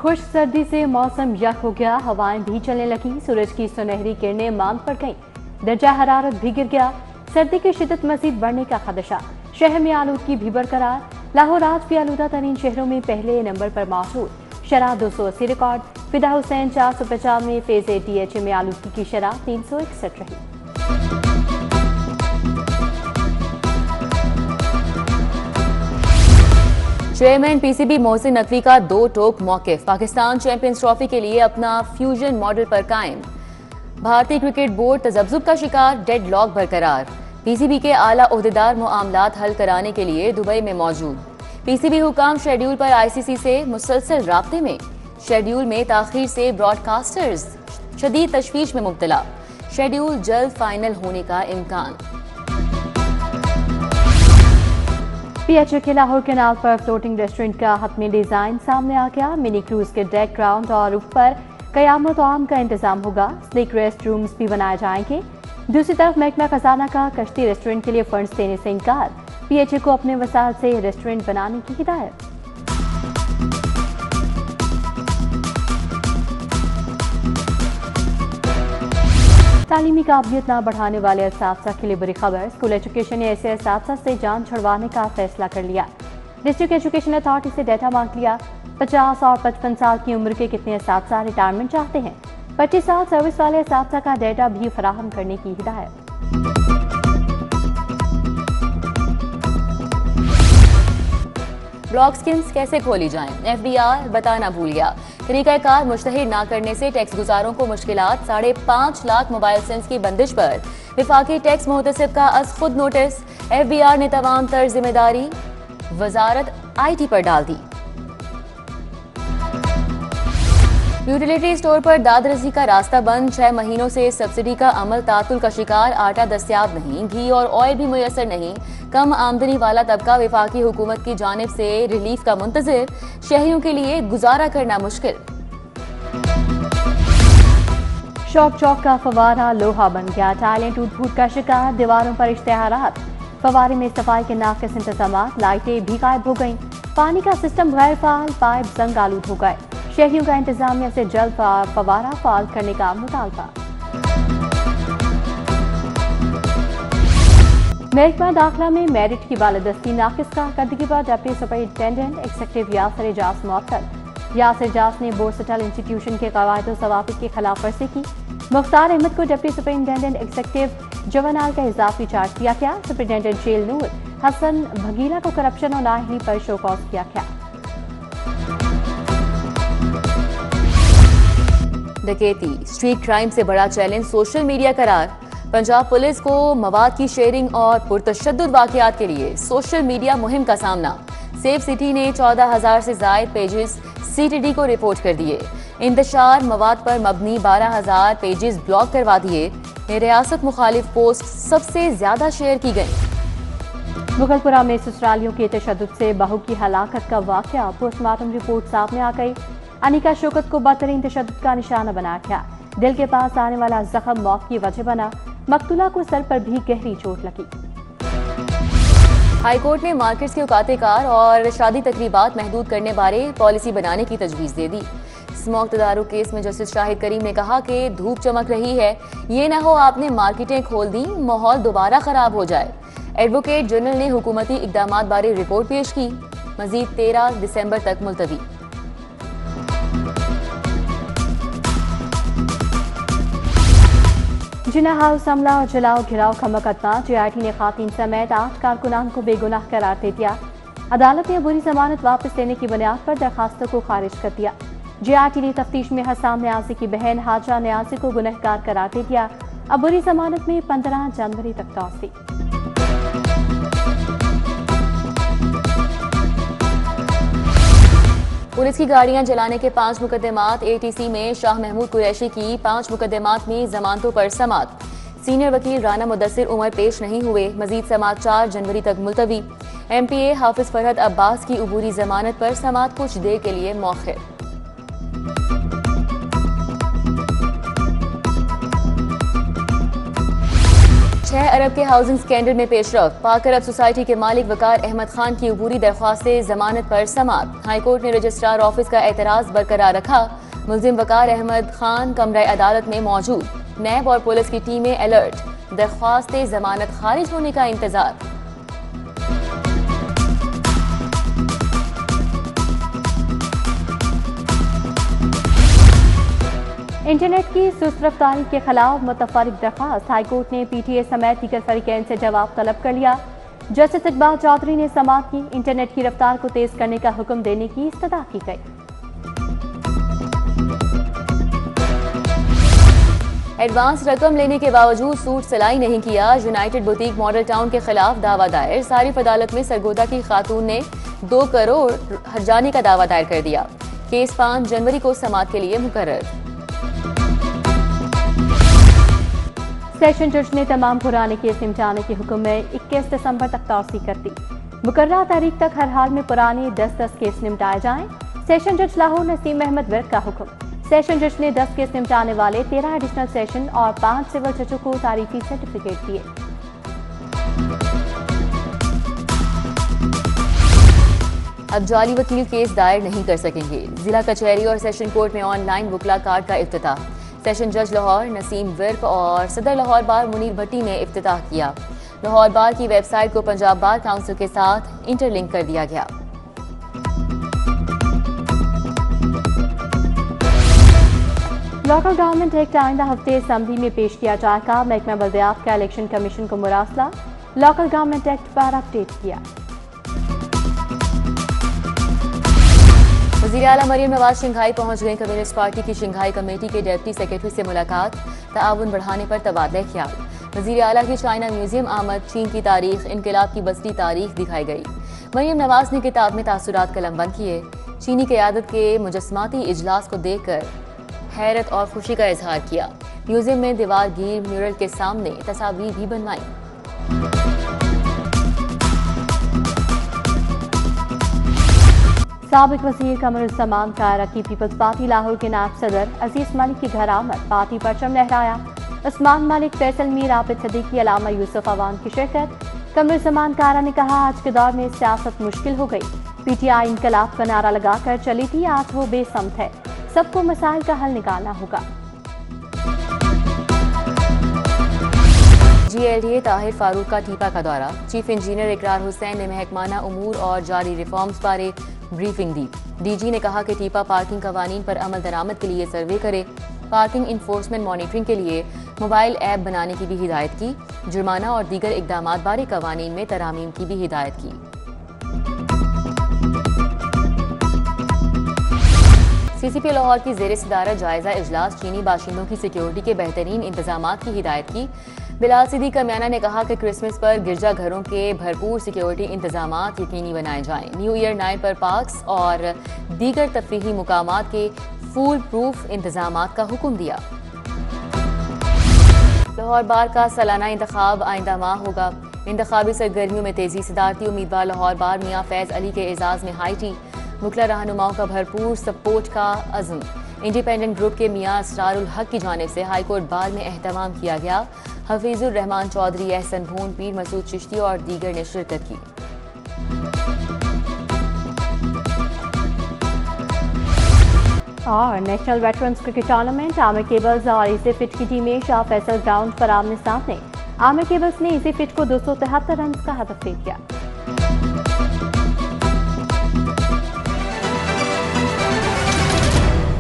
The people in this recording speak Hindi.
खुश सर्दी से मौसम यक हो गया, हवाएं भी चलने लगी, सूरज की सुनहरी किरणें मांग पड़ गईं, दर्जा हरारत भी गिर गया। सर्दी की शिद्दत मजीद बढ़ने का खदशा, शहर में आलूदगी भी बरकरार। लाहौर आज भी आलूदा तरीन शहरों में पहले नंबर पर मौजूद, शरह 280 रिकॉर्ड। फिदा हुसैन 495, फेज ATH में आलूदगी की शरह 361 रही। चेयरमैन PCB मोहसिन नकवी का दो टोक मौकिफ, पाकिस्तान चैंपियंस ट्रॉफी के लिए अपना फ्यूजन मॉडल पर कायम। भारतीय क्रिकेट बोर्ड तजब्जुब का शिकार, डेड लॉक बरकरार। PCB के आला ओहदेदार मामलात हल कराने के लिए दुबई में मौजूद। PCB हुकाम शेड्यूल पर ICC से मुसलसल राब्ते में, शेड्यूल में ताखीर से ब्रॉडकास्टर्स शदीद तशवीश में मुब्तला, शेड्यूल जल्द फाइनल होने का इम्कान। PHA के लाहौर कैनाल पर फ्लोटिंग रेस्टोरेंट का हतमी डिजाइन सामने आ गया। मिनी क्रूज के डेक, ग्राउंड और रूफ पर कयामत आम का इंतजाम होगा। स्लीक रेस्ट रूम्स भी बनाए जाएंगे। दूसरी तरफ महकमा खजाना का कश्ती रेस्टोरेंट के लिए फंड्स देने से इनकार, PHA को अपने वसाइल से रेस्टोरेंट बनाने की हिदायत। तालीमी काबिलियत न बढ़ाने वाले असातिज़ा के लिए बुरी खबर, स्कूल एजुकेशन ने ऐसे असातिज़ा से जान छुड़वाने का फैसला कर लिया। डिस्ट्रिक्ट एजुकेशन अथॉरिटी से डाटा मांग लिया। 50 और 55 साल की उम्र के कितने असातिज़ा रिटायरमेंट चाहते हैं। 25 साल सर्विस वाले असातिज़ा का डाटा भी फराहम करने की हिदायत। ब्लॉक स्कीम्स कैसे खोली जाएं, FDR बताना भूल गया। तरीकाकार मुश्तहिर ना करने से टैक्स गुजारों को मुश्किलात, 5.5 लाख मोबाइल सिम्स की बंदिश पर विफाकी टैक्स मुहतसिब का अज खुद नोटिस। FBR ने तमाम तर जिम्मेदारी वजारत IT पर डाल दी। यूटिलिटी स्टोर पर दादरसी का रास्ता बंद, 6 महीनों से सब्सिडी का अमल तातुल का शिकार। आटा दस्तियाब नहीं, घी और ऑयल भी मुयसर नहीं। कम आमदनी वाला तबका विफाकी हुकूमत की जानिब से रिलीफ का मुंतजिर, शहरियों के लिए गुजारा करना मुश्किल। शौक चौक का फवारा लोहा बन गया, टाइलें टूट फूट का शिकार, दीवारों पर इश्तेहारात। फवारे में सफाई के नाकिस इंतजाम, लाइटें भी गायब हो गईं। पानी का सिस्टम गैर फाल, पाइप जंग आलूद हो गए। शहरियों का इंतजामिया से जल्द फवारा फाल करने का मुतालबा। महकमा दाखिला में मेरिट की बालादस्ती, नाकिस कारकर्दगी पर deputy superintendent executive Yasir Ejaz मुअत्तल। यासिर एजाज ने बोर्ड सेटल इंस्टीट्यूशन के कवायद और ज़वाबित की खिलाफ वर्जी की। मुख्तार अहमद को डिप्टी सुपरिटेंडेंट एग्जीक्यूटिव जवानाल का इजाफी चार्ज किया गया। सुपरिटेंडेंट जेल नूर हसन भगीला को करप्शन और नाअहली पर शो कॉज किया गया। डकैती, स्ट्रीट क्राइम से बड़ा चैलेंज सोशल मीडिया करार। पंजाब पुलिस को मवाद की शेयरिंग और पुरतशद्दुद वाकयात के लिए सोशल मीडिया मुहिम का सामना। सेफ सिटी ने 14,000 से जायद पेजेस CTD को रिपोर्ट कर दिए। इंतशार मवाद पर मबनी 12,000 पेजेस ब्लॉक करवा दिए। रियासत मुखालिफ पोस्ट सबसे ज्यादा शेयर की गई। मुगलपुरा में ससुरालियों के तशद्दुद से बहू की हलाकत का वाकया, पोस्टमार्टम रिपोर्ट सामने आ गई। अनिका शौकत को बदतरीन तशद्दुद का निशाना बनाया गया। दिल के पास आने वाला जख्म मौत की वजह बना। मकतूला को सर पर भी गहरी चोट लगी। हाईकोर्ट ने मार्केट्स के औकाते कार और शादी तकरीबात महदूद करने बारे पॉलिसी बनाने की तजवीज़ दे दी। स्मोक तदारुक केस में जस्टिस शाहिद करीम ने कहा कि धूप चमक रही है, ये ना हो आपने मार्केटें खोल दी, माहौल दोबारा खराब हो जाए। एडवोकेट जनरल ने हुकूमती इकदामात बारे रिपोर्ट पेश की। मजीद 13 दिसंबर तक मुलतवी। जिना हाउस हमला और जलाओ घिराव का मुकदमा, JIT ने खातिन समेत 8 कारकुनान को बेगुनाह करार दे दिया। अदालत ने बुरी जमानत वापस लेने की बुनियाद पर दरखास्तों को खारिज कर दिया। JIT ने तफ्तीश में हसाम न्याजी की बहन हाजा न्याजी को गुनहगार करार दे दिया। अब बुरी जमानत में 15 जनवरी तक तौसी। पुलिस की गाड़ियां जलाने के 5 मुकदमात। ATC में शाह महमूद कुरैशी की 5 मुकदमात में जमानतों पर समात। सीनियर वकील राना मुदस्सिर उमर पेश नहीं हुए। मजीद समात 4 जनवरी तक मुलतवी। MPA हाफिज फरहद अब्बास की अबूरी जमानत पर समात कुछ देर के लिए मौखिर। 6 अरब के हाउसिंग स्कैंडल में पेशरफ। पाक अरब सोसाइटी के मालिक वकार अहमद खान की अबूरी दरख्वास्त जमानत पर समाअत। हाईकोर्ट ने रजिस्ट्रार ऑफिस का एतराज बरकरार रखा। मुलजिम वकार अहमद खान कमरा अदालत में मौजूद। नैब और पुलिस की टीमें अलर्ट। दरख्वास्त जमानत खारिज होने का इंतजार। इंटरनेट की सुस्त रफ्तारी के खिलाफ मुतफरिक दरख्वास्त। हाईकोर्ट ने पीटीए समेत दीगर फरीकैन से जवाब तलब कर लिया। जस्टिस इकबाल चौधरी ने समाअत की। इंटरनेट की रफ्तार को तेज करने का हुक्म देने की इस्तदा की गई। एडवांस रकम लेने के बावजूद सूट सिलाई नहीं किया। यूनाइटेड बुटीक मॉडल टाउन के खिलाफ दावा दायर। सारिफ अदालत में सरगोदा की खातून ने 2 करोड़ हर्जाने का दावा दायर कर दिया। केस 5 जनवरी को समाअत के लिए मुकर्रर। सेशन जज ने तमाम पुराने केस निपटाने के हुक्म में 21 दिसंबर तक तौसी कर दी। मुकर्ररा तारीख तक हर हाल में पुराने 10-10 केस निपटाए जाएं। सेशन जज लाहौर नसीम अहमद विर्क का हुक्म। सेशन जज ने 10 केस निपटाने वाले 13 एडिशनल सेशन और 5 सिविल जजों को तारीफी सर्टिफिकेट दिए। अब जाली वकील केस दायर नहीं कर सकेंगे। जिला कचहरी और सेशन कोर्ट में ऑनलाइन वकला कार्ड का इफ्तिताह। सेशन जज लाहौर नसीम विर्क और सदर लाहौर बार मुनीर भट्टी ने इफ्तिताह किया। लाहौर बार की वेबसाइट को पंजाब बार काउंसिल के साथ इंटरलिंक कर दिया गया। लोकल गवर्नमेंट एक्ट आइंदा हफ्ते असम्बली में पेश किया जाएगा। महकमा बल्दियात का इलेक्शन कमीशन को मुरासला। लोकल गवर्नमेंट एक्ट पर अपडेट किया। वज़ीर आला मरियम नवाज शंघाई पहुंच गए। कम्युनिस्ट पार्टी की शंघाई कमेटी के डिप्टी सेक्रेटरी से मुलाकात। ताउन बढ़ाने पर तबादला ख्याल। वज़ीर आला की चाइना म्यूजियम आमद। चीन की तारीख, इनकलाब की बसती तारीख दिखाई गई। मरियम नवाज ने किताब में तासुरात कलमबंद किए। चीनी क़यादत के मुजस्समाती इजलास को देखकर हैरत और खुशी का इजहार किया। म्यूजियम में दीवार गिर म्यूरल के सामने तस्वीर भी बनवाई। साबिक वज़ीर कमरुज़्ज़मान कायरा की पीपल्स पार्टी लाहौर के नायब सदर अजीज मलिक की घर आमद। पार्टी परचम लहराया। उस्मान मलिक, फैसल मीर, आबिद सदीकी, अलामा यूसुफ अवान की शिरकत। कमरुज़्ज़मान कायरा ने कहा, आज के दौर में सियासत मुश्किल हो गई। पीटीआई इनकलाब का नारा लगाकर चली थी, आज वो बेसमत है। सबको मसाइल का हल निकालना होगा। GLDA ताहिर फारूक का टीपा का दौरा। चीफ इंजीनियर इकरार हुसैन ने महकमाना उमूर और जारी रिफॉर्म्स बारे ब्रीफिंग दी। DG ने कहा कि टीपा पार्किंग कवानीन पर अमल दरामद के लिए सर्वे करे। पार्किंग इन्फोर्समेंट मॉनिटरिंग के लिए मोबाइल ऐप बनाने की भी हिदायत की। जुर्माना और दीगर इकदामात बारे कवानीन में तरामीम की भी हिदायत की। CCP लाहौर की ज़ेर सदारत जायजा इजलास। चीनी बाशिंदों की सिक्योरिटी के बेहतरीन इंतजामात की हिदायत की। बिलाल सिद्दीक कमियाना ने कहा कि क्रिसमस पर गिरजाघरों के भरपूर सिक्योरिटी इंतजामात यकीनी बनाए जाएं। न्यू ईयर नाइट पर पार्क्स और दीगर तफरीही मुकामात के फूल प्रूफ इंतजामात का हुक्म दिया। लाहौर बार का सालाना इंतखाब आइंदा माह होगा। इंतखाबी सरगर्मियों में तेजी। सदारती उम्मीदवार लाहौर बार मियाँ फैज अली के एजाज में हाई टी। मुखला रहनुमाओं का भरपूर सपोर्ट का अज़्म। इंडिपेंडेंट ग्रुप के मियाँ असरारुल हक की जानिब से हाईकोर्ट बार में एहतमाम किया गया। हफीजुर रहमान चौधरी, एहसन भून, पीर मसूद चिश्ती और दीगर ने शिरकत की। और national veterans cricket tournament Aamir cables और इसी फिट की टीमें शाह फैसल ग्राउंड पर आमने सामने। आमिर केबल्स ने इसी फिट को 273 रन का हदफ दे दिया।